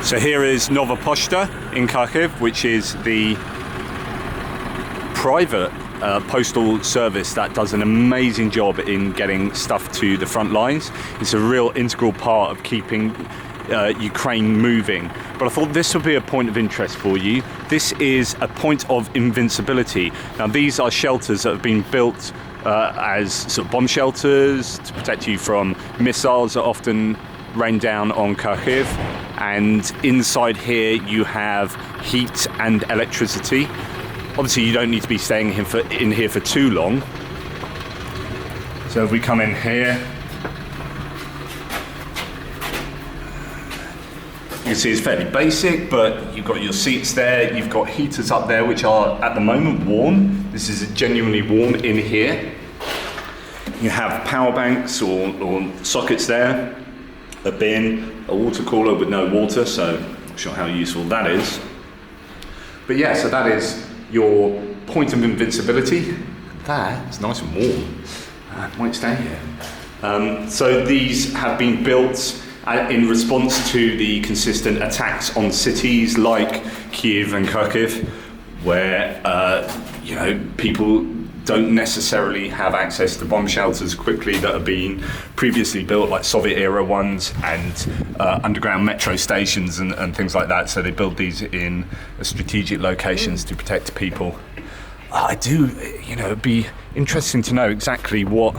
So here is Nova Pochta in Kharkiv, which is the private postal service that does an amazing job in getting stuff to the front lines. It's a real integral part of keeping Ukraine moving. But I thought this would be a point of interest for you. This is a point of invincibility. Now these are shelters that have been built as sort of bomb shelters to protect you from missiles that often rain down on Kharkiv. And inside here you have heat and electricity. Obviously you don't need to be staying in here for too long. So if we come in here, you can see it's fairly basic, but you've got your seats there, you've got heaters up there which are at the moment warm. This is genuinely warm in here. You have power banks or sockets there, a bin, a water cooler with no water, so I'm not sure how useful that is. But yeah, so that is your point of invincibility. That is nice and warm. I might stay here. So these have been built in response to the consistent attacks on cities like Kiev and Kharkiv, where people don't necessarily have access to bomb shelters quickly that have been previously built, like Soviet-era ones, and underground metro stations and things like that. So they build these in strategic locations to protect people. It'd be interesting to know exactly what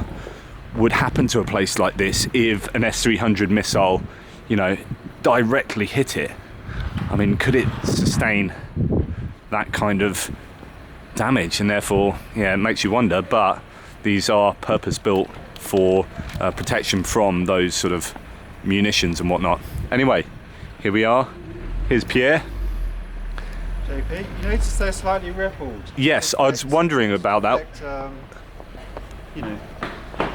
would happen to a place like this if an S-300 missile, directly hit it. I mean, could it sustain that kind of damage? And therefore, it makes you wonder, but these are purpose-built for protection from those sort of munitions and whatnot. Anyway, here we are. Here's Pierre. JP, you notice they're slightly rippled. Yes, I was wondering about that.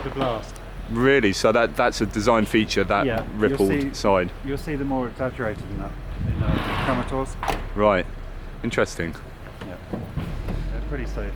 The blast. Really? So that's a design feature, that rippled side. You'll see them more exaggerated in that, in Kramators. Right. Interesting. Yeah. They're pretty safe.